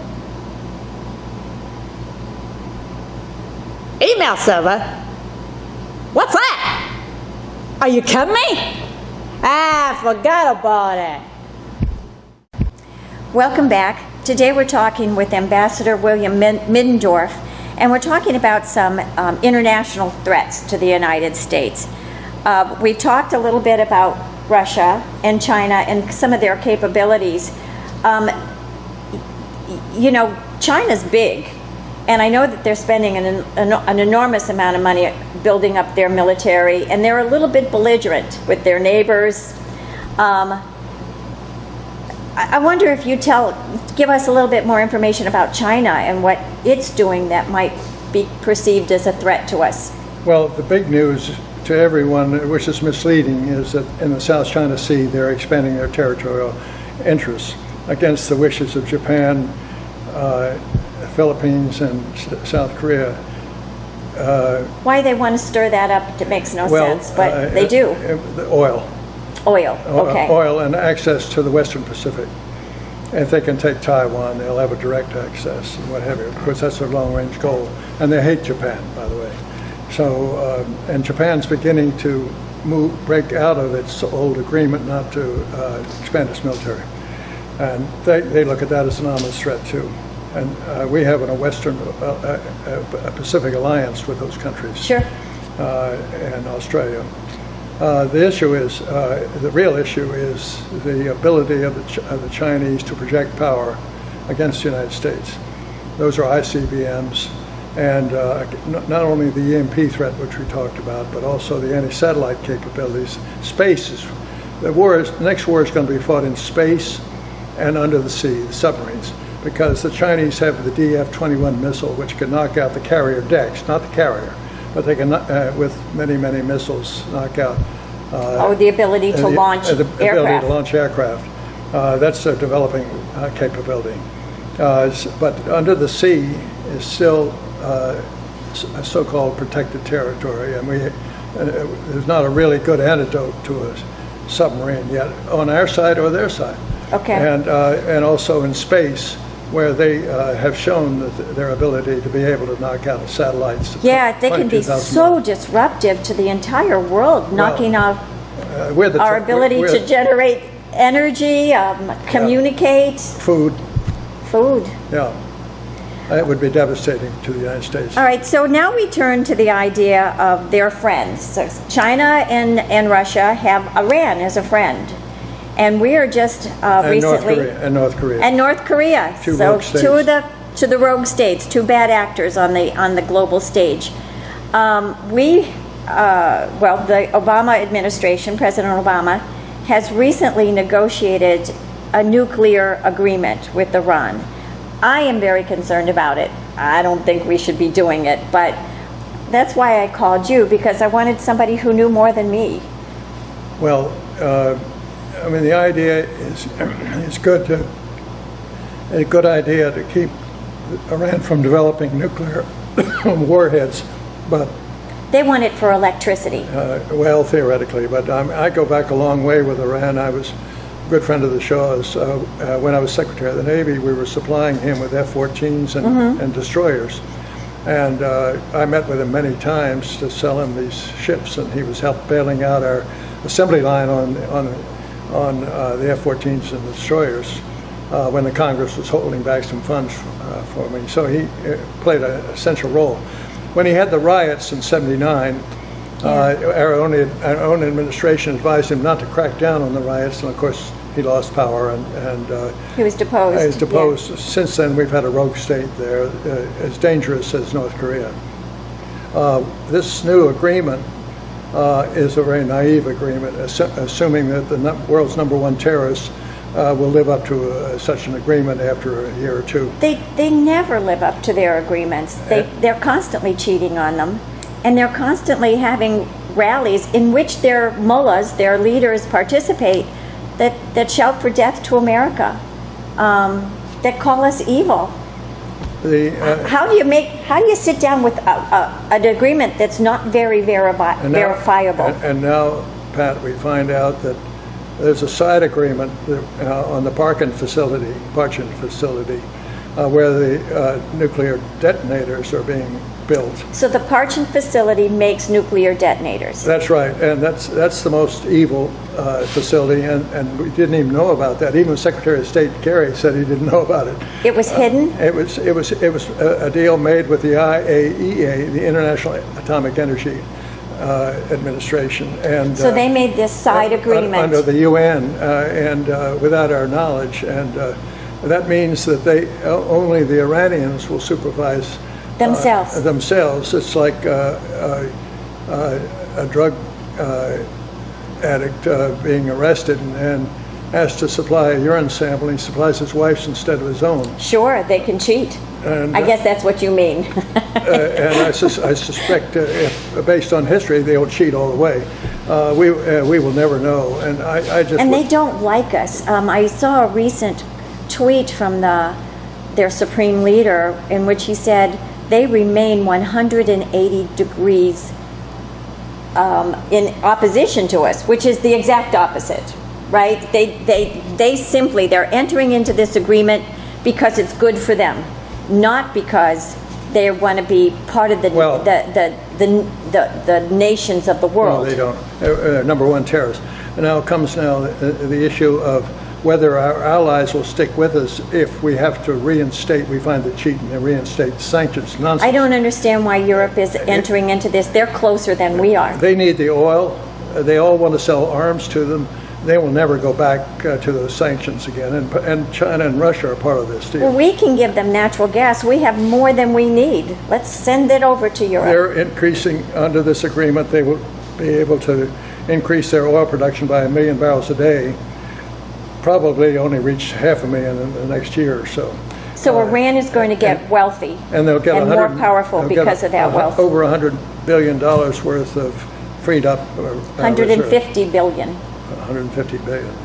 Email server? What's that? Are you kidding me? Forgot about it. Welcome back. Today we're talking with Ambassador William Middendorf, and we're talking about some international threats to the United States. We talked a little bit about Russia and China and some of their capabilities. You know, China's big, and I know that they're spending an enormous amount of money building up their military, and they're a little bit belligerent with their neighbors. I wonder if you give us a little bit more information about China and what it's doing that might be perceived as a threat to us. Well, the big news to everyone, which is misleading, is that in the South China Sea, they're expanding their territorial interests against the wishes of Japan, Philippines, and South Korea. Why they want to stir that up, it makes no sense, but they do. Oil. Oil, okay. Oil and access to the Western Pacific. If they can take Taiwan, they'll have a direct access and what have you. Of course, that's their long-range goal. And they hate Japan, by the way. So, and Japan's beginning to break out of its old agreement not to expand its military. And they look at that as an ominous threat, too. And we have a Western Pacific alliance with those countries. Sure. And Australia. The real issue is the ability of the Chinese to project power against the United States. Those are ICBMs, and not only the EMP threat, which we talked about, but also the anti-satellite capabilities. Space is, the next war is going to be fought in space and under the sea, the submarines, because the Chinese have the DF-21 missile, which can knock out the carrier decks, not the carrier, but they can, with many, many missiles, knock out. The ability to launch aircraft. The ability to launch aircraft. That's their developing capability. But under the sea is still a so-called protected territory, and there's not a really good antidote to a submarine yet on our side or their side. Okay. And also in space, where they have shown their ability to be able to knock out satellites. Yeah, they can be so disruptive to the entire world, knocking off our ability to generate energy, communicate. Food. Yeah. It would be devastating to the United States. All right, so now we turn to the idea of their friends. So China and Russia have Iran as a friend. And we are just recently... North Korea. And North Korea. Two rogue states. Two the rogue states, two bad actors on the global stage. The Obama administration, President Obama, has recently negotiated a nuclear agreement with Iran. I am very concerned about it. I don't think we should be doing it, but that's why I called you, because I wanted somebody who knew more than me. Well, I mean, the idea is a good idea to keep Iran from developing nuclear warheads, but they want it for electricity. Well, theoretically, but I go back a long way with Iran. I was a good friend of the Shah's. When I was Secretary of the Navy, we were supplying him with F-14s and destroyers. And I met with him many times to sell him these ships, and he was bailing out our assembly line on the F-14s and the destroyers when the Congress was holding back some funds for me. So he played an essential role. When he had the riots in '79, our own administration advised him not to crack down on the riots, and of course he lost power and he was deposed. He was deposed. Yeah. Since then, we've had a rogue state there, as dangerous as North Korea. This new agreement is a very naive agreement, assuming that the world's #1 terrorists will live up to such an agreement after a year or two. They never live up to their agreements. They're constantly cheating on them, and they're constantly having rallies in which their mullahs, their leaders, participate that shout for death to America, that call us evil. How do you sit down with an agreement that's not very verifiable? And now, Pat, we find out that there's a side agreement on the Parchin facility, where the nuclear detonators are being built. So the Parchin facility makes nuclear detonators. That's right, and that's the most evil facility, and we didn't even know about that. Even Secretary of State Kerry said he didn't know about it. It was hidden? It was a deal made with the IAEA, the International Atomic Energy Administration, and so they made this side agreement under the UN and without our knowledge, and that means that only the Iranians will supervise themselves. It's like a drug addict being arrested and asked to supply a urine sample, and he supplies his wife's instead of his own. Sure, they can cheat. And, I guess that's what you mean. And I suspect, if, based on history, they'll cheat all the way. We will never know. And I just. And they don't like us. I saw a recent tweet from their supreme leader in which he said they remain 180 degrees in opposition to us, which is the exact opposite, right? They're entering into this agreement because it's good for them, not because they want to be part of the nations of the world. No, they don't. They're number one terrorists. And now comes the issue of whether our allies will stick with us if we have to reinstate, we find it cheating, and reinstate sanctions. Nonsense. I don't understand why Europe is entering into this. They're closer than we are. They need the oil. They all want to sell arms to them. They will never go back to those sanctions again. And China and Russia are part of this deal. Well, we can give them natural gas. We have more than we need. Let's send it over to Europe. They're increasing, under this agreement, they will be able to increase their oil production by 1 million barrels a day. Probably only reach 500,000 in the next year or so. So Iran is going to get wealthy and they'll get more powerful because of that wealth. Over $100 billion worth of freed up. 150 billion. 150 billion.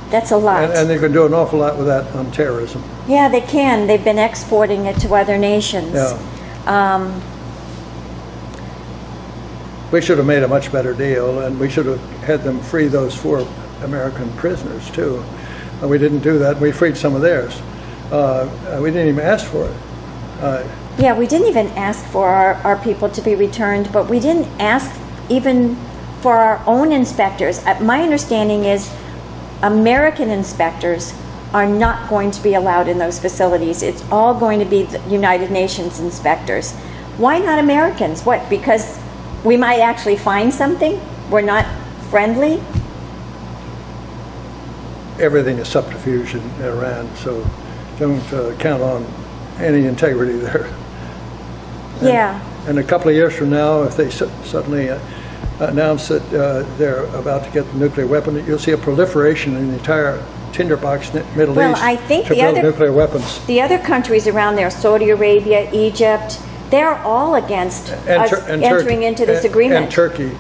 That's a lot. And they can do an awful lot with that on terrorism. Yeah, they can. They've been exporting it to other nations. Yeah. We should have made a much better deal, and we should have had them free those 4 American prisoners too. We didn't do that. We freed some of theirs. We didn't even ask for it. Yeah, we didn't even ask for our people to be returned, but we didn't ask even for our own inspectors. My understanding is American inspectors are not going to be allowed in those facilities. It's all going to be the United Nations inspectors. Why not Americans? What, because we might actually find something? We're not friendly? Everything is subterfuge in Iran, so don't count on any integrity there. And a couple of years from now, if they suddenly announce that they're about to get the nuclear weapon, you'll see a proliferation in the entire tinderbox Middle East I think to build nuclear weapons. The other countries around there, Saudi Arabia, Egypt, they're all against us entering into this agreement. And Turkey.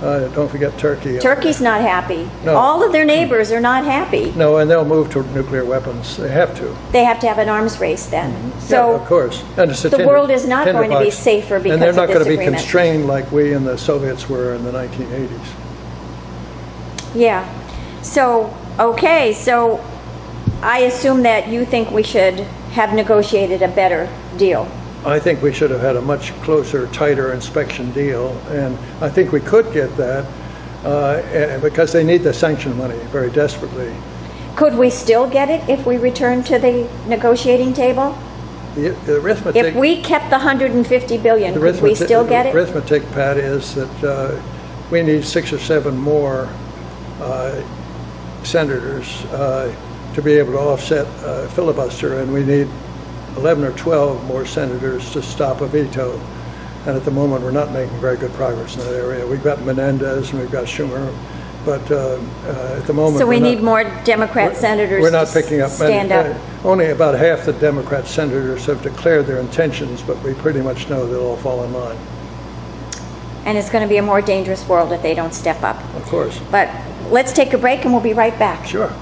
Don't forget Turkey. Turkey's not happy. No. All of their neighbors are not happy. No, and they'll move to nuclear weapons. They have to. They have to have an arms race then. So yeah, of course. And it's the world is not going to be safer because of this agreement. And they're not going to be constrained like we and the Soviets were in the 1980s. Yeah. So, okay, so I assume that you think we should have negotiated a better deal. I think we should have had a much closer, tighter inspection deal, and I think we could get that because they need the sanction money very desperately. Could we still get it if we return to the negotiating table? The arithmetic. If we kept the $150 billion, could we still get it? The arithmetic, Pat, is that we need 6 or 7 more senators to be able to offset filibuster, and we need 11 or 12 more senators to stop a veto. And at the moment, we're not making very good progress in that area. We've got Menendez and we've got Schumer, but at the moment... So we need more Democrat senators we're not picking up stand many, up. Only about half the Democrat senators have declared their intentions, but we pretty much know they'll all fall in line. And it's going to be a more dangerous world if they don't step up. Of course. But let's take a break and we'll be right back. Sure.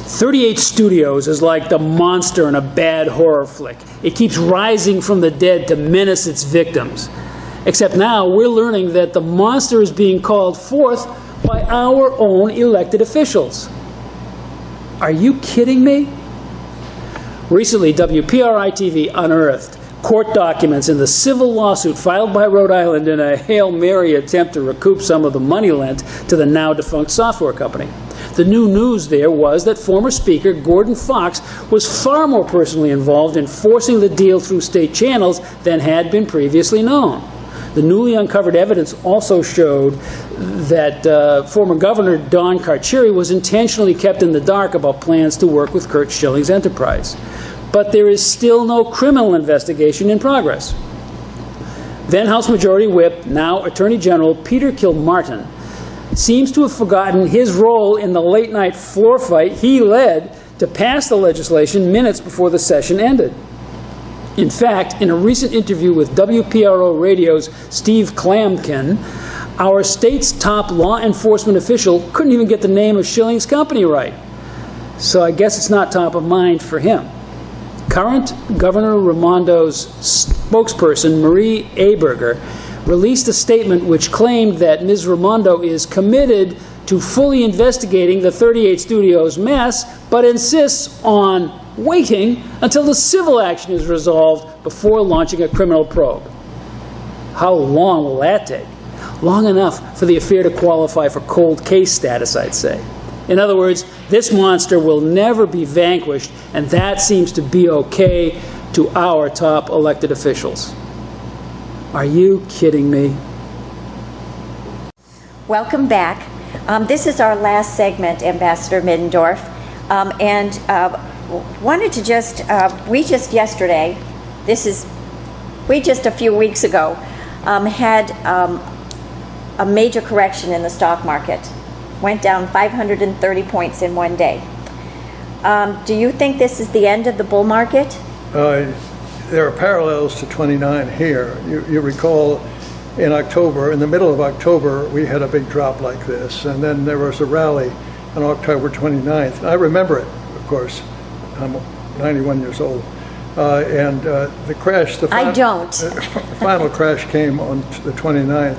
38 Studios is like the monster in a bad horror flick. It keeps rising from the dead to menace its victims. Except now we're learning that the monster is being called forth by our own elected officials. Are you kidding me? Recently, WPRI-TV unearthed court documents in the civil lawsuit filed by Rhode Island in a Hail Mary attempt to recoup some of the money lent to the now-defunct software company. The new news there was that former Speaker Gordon Fox was far more personally involved in forcing the deal through state channels than had been previously known. The newly uncovered evidence also showed that former Governor Don Carcieri was intentionally kept in the dark about plans to work with Curt Schilling's enterprise. But there is still no criminal investigation in progress. Then House Majority Whip, now Attorney General Peter Kilmartin, seems to have forgotten his role in the late-night floor fight he led to pass the legislation minutes before the session ended. In fact, in a recent interview with WPRO Radio's Steve Klamkin, our state's top law enforcement official couldn't even get the name of Schilling's company right. So I guess it's not top of mind for him. Current Governor Raimondo's spokesperson, Marie Aberger, released a statement which claimed that Ms. Raimondo is committed to fully investigating the 38 Studios mess, but insists on waiting until the civil action is resolved before launching a criminal probe. How long will that take? Long enough for the affair to qualify for cold case status, I'd say. In other words, this monster will never be vanquished, and that seems to be okay to our top elected officials. Are you kidding me? Welcome back. This is our last segment, Ambassador Middendorf, and wanted to we just a few weeks ago had a major correction in the stock market. Went down 530 points in one day. Do you think this is the end of the bull market? There are parallels to 29 here. You recall in October, in the middle of October, we had a big drop like this, and then there was a rally on October 29th. I remember it, of course. I'm 91 years old. And the crash, the final crash came on the 29th,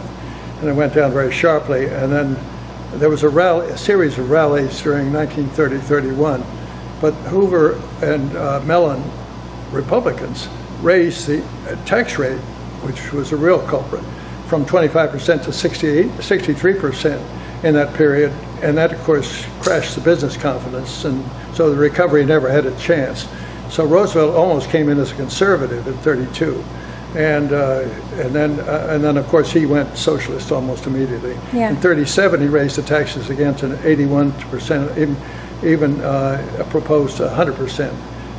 and it went down very sharply. And then there was a series of rallies during 1930-31. But Hoover and Mellon, Republicans, raised the tax rate, which was a real culprit, from 25% to 63% in that period. And that, of course, crashed the business confidence, and so the recovery never had a chance. So Roosevelt almost came in as a conservative in 32. And then, of course, he went socialist almost immediately. Yeah. In 37, he raised the taxes again to 81%, even proposed 100%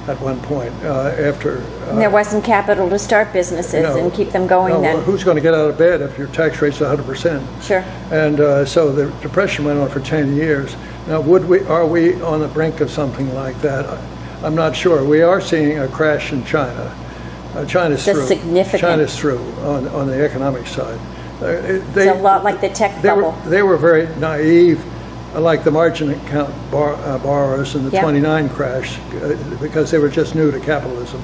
at one point after. And there wasn't capital to start businesses and keep them going then. Who's going to get out of bed if your tax rate's 100%? Sure. And so the Depression went on for 10 years. Now, are we on the brink of something like that? I'm not sure. We are seeing a crash in China. China's through. Significant. China's through on the economic side. It's a lot like the tech bubble. They were very naive, like the margin account borrowers in the 29 crash, because they were just new to capitalism.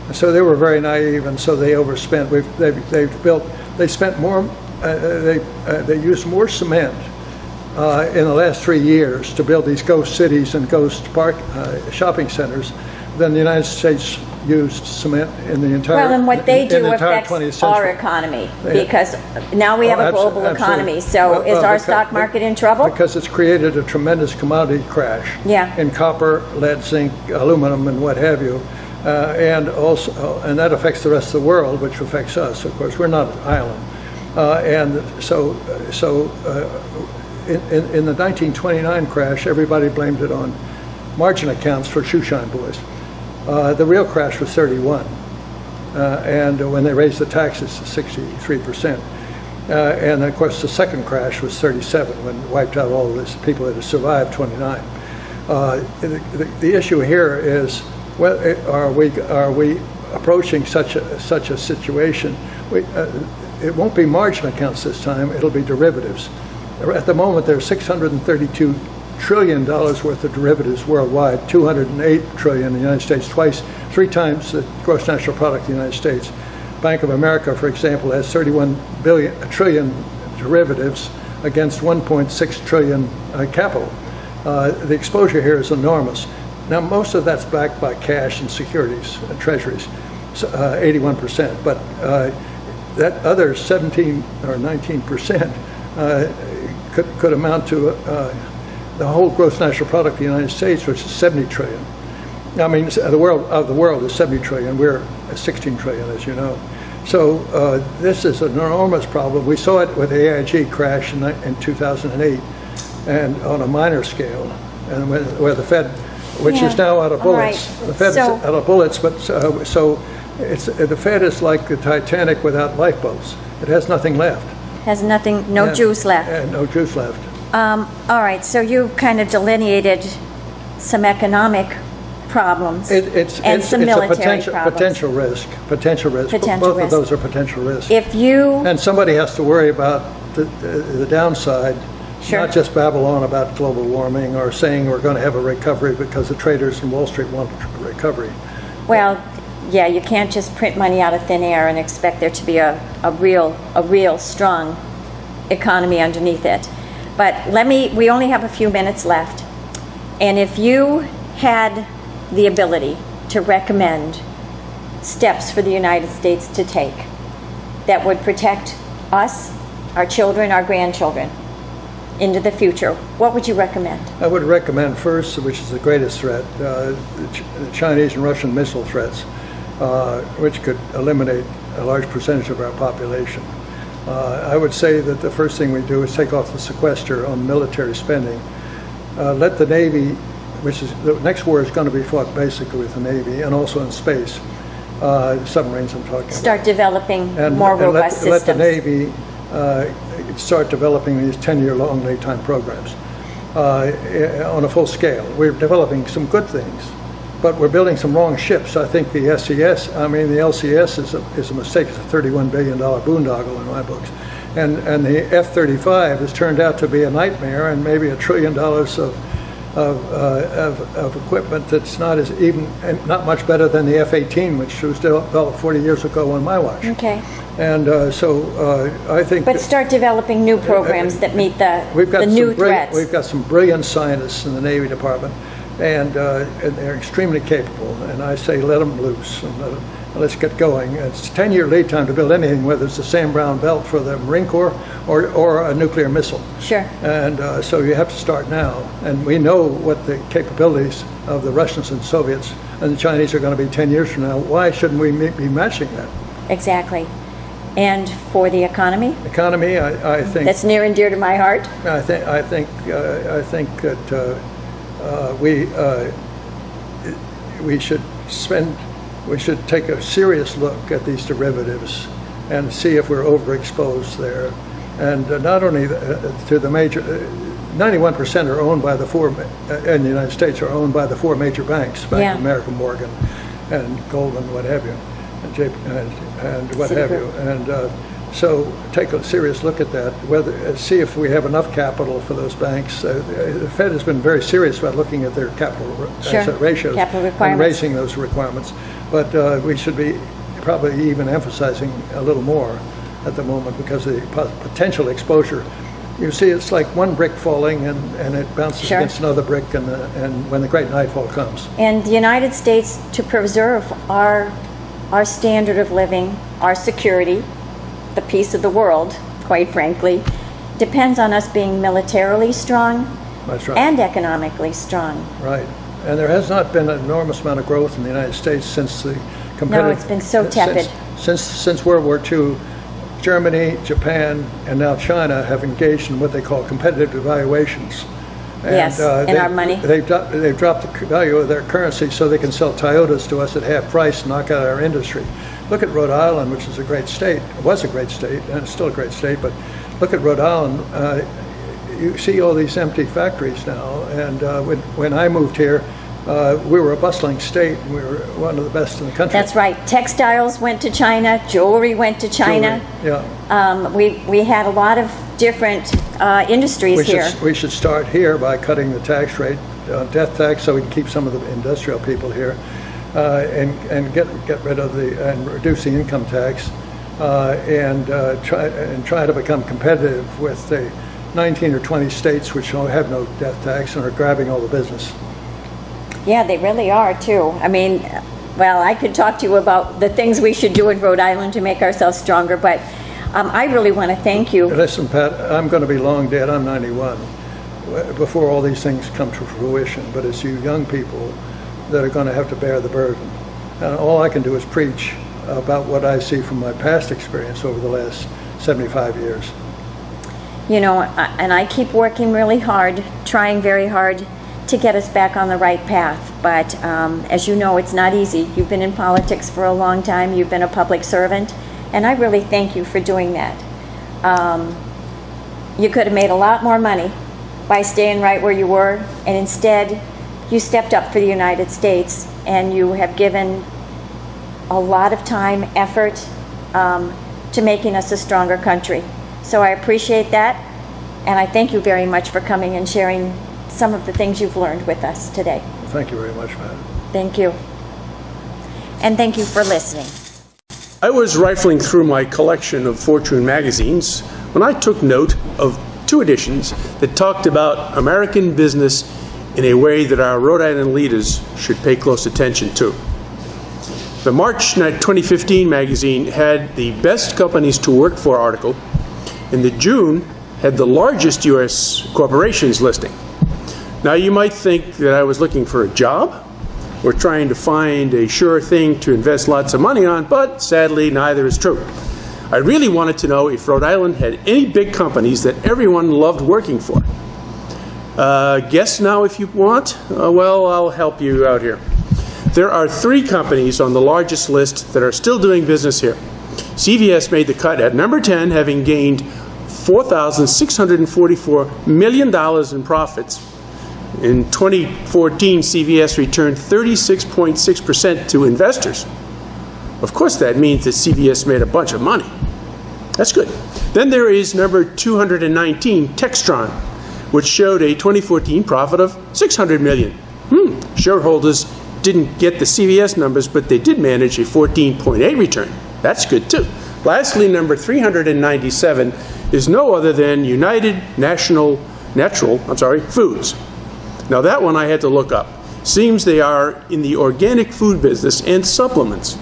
And so they were very naive, and so they overspent. They spent more. They used more cement in the last 3 years to build these ghost cities and ghost shopping centers than the United States used cement in the entire. Well, and what they do affects 20th century. our economy, because now we have a global economy. So is our stock market in trouble? Because it's created a tremendous commodity crash in copper, lead, zinc, aluminum, and what have you. And that affects the rest of the world, which affects us. Of course, we're not an island. And so in the 1929 crash, everybody blamed it on margin accounts for shoeshine boys. The real crash was 31, and when they raised the taxes to 63%. And of course, the second crash was 37, when it wiped out all the people that had survived 29. The issue here is, are we approaching such a situation? It won't be margin accounts this time. It'll be derivatives. At the moment, there's $632 trillion worth of derivatives worldwide, 208 trillion in the United States, three times the gross national product of the United States. Bank of America, for example, has 31 trillion derivatives against 1.6 trillion capital. The exposure here is enormous. Now, most of that's backed by cash and securities, treasuries, 81%, but that other 17 or 19% could amount to the whole gross national product of the United States, which is 70 trillion. I mean, the world is 70 trillion. We're 16 trillion, as you know. So this is an enormous problem. We saw it with the AIG crash in 2008, and on a minor scale, and where the Fed, which is now out of bullets. Right. The Fed's out of bullets, but the Fed is like the Titanic without lifeboats. It has nothing left. Has nothing, no juice left. No juice left. All right, so you've kind of delineated some economic problems and some military problems. Potential risk. Potential Both risk. of those are potential risks. If you... And somebody has to worry about the downside, Sure. not just Babylon about global warming or saying we're going to have a recovery because the traders in Wall Street want a recovery. Well, yeah, you can't just print money out of thin air and expect there to be a real strong economy underneath it. But we only have a few minutes left. And if you had the ability to recommend steps for the United States to take that would protect us, our children, our grandchildren into the future, what would you recommend? I would recommend first, which is the greatest threat, the Chinese and Russian missile threats, which could eliminate a large percentage of our population. I would say that the first thing we do is take off the sequester on military spending. Let the Navy, which is the next war is going to be fought basically with the Navy and also in space, submarines I'm talking Start about. developing more robust systems. Let the Navy start developing these 10-year long lead time programs on a full scale. We're developing some good things, but we're building some wrong ships. I think the LCS is a mistake. It's a $31 billion boondoggle in my books. And the F-35 has turned out to be a nightmare and maybe $1 trillion of equipment that's not much better than the F-18, which was developed 40 years ago on my watch. Okay. And I think... But start developing new programs that meet the new threats. We've got some brilliant scientists in the Navy Department, and they're extremely capable. And I say let them loose and let's get going. It's a 10-year lead time to build anything, whether it's the Sam Brown Belt for the Marine Corps or a nuclear missile. Sure. And so you have to start now. And we know what the capabilities of the Russians and Soviets and the Chinese are going to be 10 years from now. Why shouldn't we be matching that? Exactly. And for the economy? Economy, I think... That's near and dear to my heart. I think that we should take a serious look at these derivatives and see if we're overexposed there. And not only to the major, 91% are owned by in the United States are owned by the four major banks, Bank of America, Morgan, and Goldman, what have you, and what have you. And so take a serious look at that, see if we have enough capital for those banks. The Fed has been very serious about looking at their capital asset ratios and raising those requirements. But we should be probably even emphasizing a little more at the moment because of the potential exposure. You see, it's like one brick falling and it bounces against another brick and when the great nightfall comes. And the United States, to preserve our standard of living, our security, the peace of the world, quite frankly, depends on us being militarily strong and economically strong. Right. And there has not been an enormous amount of growth in the United States since the competitive... No, it's been so tepid. Since World War II, Germany, Japan, and now China have engaged in what they call competitive devaluations. And, our money. They've dropped the value of their currency so they can sell Toyotas to us at half price and knock out our industry. Look at Rhode Island, which is a great state. It was a great state, and it's still a great state, but look at Rhode Island. You see all these empty factories now, and when I moved here, we were a bustling state, and we were one of the best in the country. That's right. Textiles went to China, jewelry went to China. We had a lot of different industries here. We should start here by cutting the tax rate, death tax, so we can keep some of the industrial people here, and get rid of and reduce the income tax, and try to become competitive with the 19 or 20 states which have no death tax and are grabbing all the business. Yeah, they really are too. I mean, well, I could talk to you about the things we should do in Rhode Island to make ourselves stronger, but I really want to thank you. Listen, Pat, I'm going to be long dead. I'm 91 before all these things come to fruition, but it's you young people that are going to have to bear the burden. And all I can do is preach about what I see from my past experience over the last 75 years. You know, and I keep working really hard, trying very hard to get us back on the right path. But as you know, it's not easy. You've been in politics for a long time. You've been a public servant. And I really thank you for doing that. You could have made a lot more money by staying right where you were, and instead you stepped up for the United States, and you have given a lot of time, effort to making us a stronger country. So I appreciate that, and I thank you very much for coming and sharing some of the things you've learned with us today. Thank you very much, Madam. Thank you. And thank you for listening. I was rifling through my collection of Fortune magazines when I took note of 2 editions that talked about American business in a way that our Rhode Island leaders should pay close attention to. The March 2015 magazine had the Best Companies to Work For article, and the June had the largest U.S. corporations listing. Now you might think that I was looking for a job or trying to find a sure thing to invest lots of money on, but sadly neither is true. I really wanted to know if Rhode Island had any big companies that everyone loved working for. Guess now if you want? Well, I'll help you out here. There are 3 companies on the largest list that are still doing business here. CVS made the cut at number 10, having gained $4,644 million in profits. In 2014, CVS returned 36.6% to investors. Of course, that means that CVS made a bunch of money. That's good. Then there is number 219, Textron, which showed a 2014 profit of $600 million. Shareholders didn't get the CVS numbers, but they did manage a 14.8 return. That's good too. Lastly, number 397 is no other than United Natural Foods. Now that one I had to look up. Seems they are in the organic food business and supplements.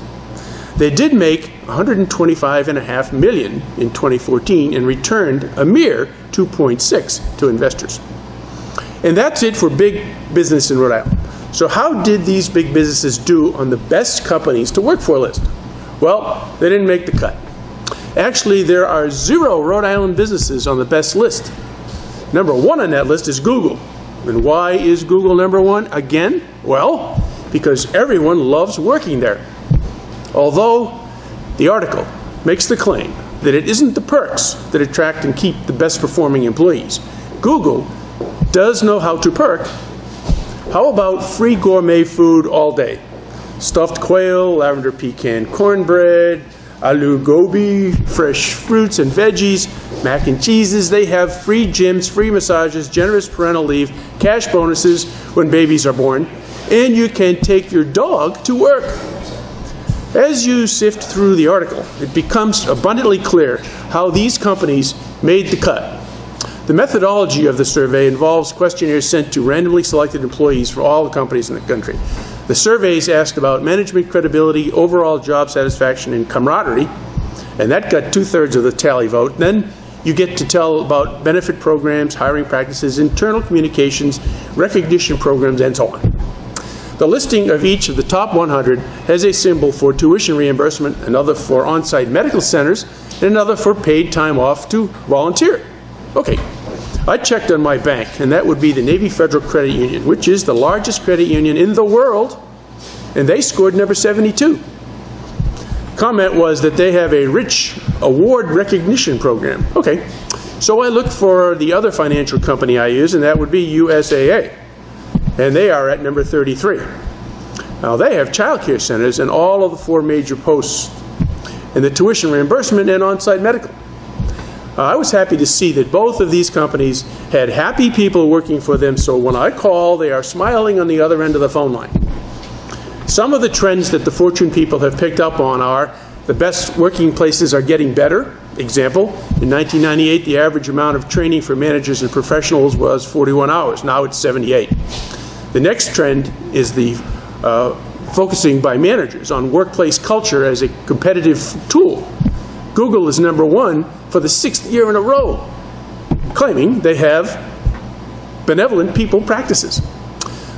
They did make $125.5 million in 2014 and returned a mere 2.6 to investors. And that's it for big business in Rhode Island. So how did these big businesses do on the best companies to work for list? Well, they didn't make the cut. Actually, there are 0 Rhode Island businesses on the best list. Number 1 on that list is Google. And why is Google number 1 again? Well, because everyone loves working there. Although the article makes the claim that it isn't the perks that attract and keep the best performing employees. Google does know how to perk. How about free gourmet food all day? Stuffed quail, lavender pecan cornbread, aloo gobi, fresh fruits and veggies, mac and cheeses. They have free gyms, free massages, generous parental leave, cash bonuses when babies are born, and you can take your dog to work. As you sift through the article, it becomes abundantly clear how these companies made the cut. The methodology of the survey involves questionnaires sent to randomly selected employees for all the companies in the country. The surveys asked about management credibility, overall job satisfaction, and camaraderie, and that got 2/3 of the tally vote. Then you get to tell about benefit programs, hiring practices, internal communications, recognition programs, and so on. The listing of each of the top 100 has a symbol for tuition reimbursement, another for on-site medical centers, and another for paid time off to volunteer. Okay, I checked on my bank, and that would be the Navy Federal Credit Union, which is the largest credit union in the world, and they scored number 72. Comment was that they have a rich award recognition program. Okay, so I looked for the other financial company I use, and that would be USAA, and they are at number 33. Now they have child care centers in all of the 4 major posts, and the tuition reimbursement and on-site medical. I was happy to see that both of these companies had happy people working for them, so when I call, they are smiling on the other end of the phone line. Some of the trends that the Fortune people have picked up on are the best working places are getting better. Example, in 1998, the average amount of training for managers and professionals was 41 hours. Now it's 78. The next trend is the focusing by managers on workplace culture as a competitive tool. Google is number 1 for the 6th year in a row, claiming they have benevolent people practices.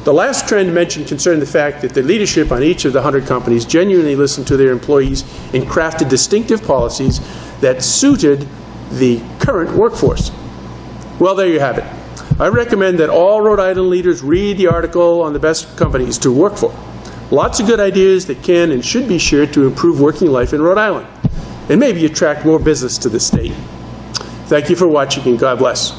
The last trend mentioned concerned the fact that the leadership on each of the 100 companies genuinely listened to their employees and crafted distinctive policies that suited the current workforce. Well, there you have it. I recommend that all Rhode Island leaders read the article on the best companies to work for. Lots of good ideas that can and should be shared to improve working life in Rhode Island and maybe attract more business to the state. Thank you for watching, and God bless.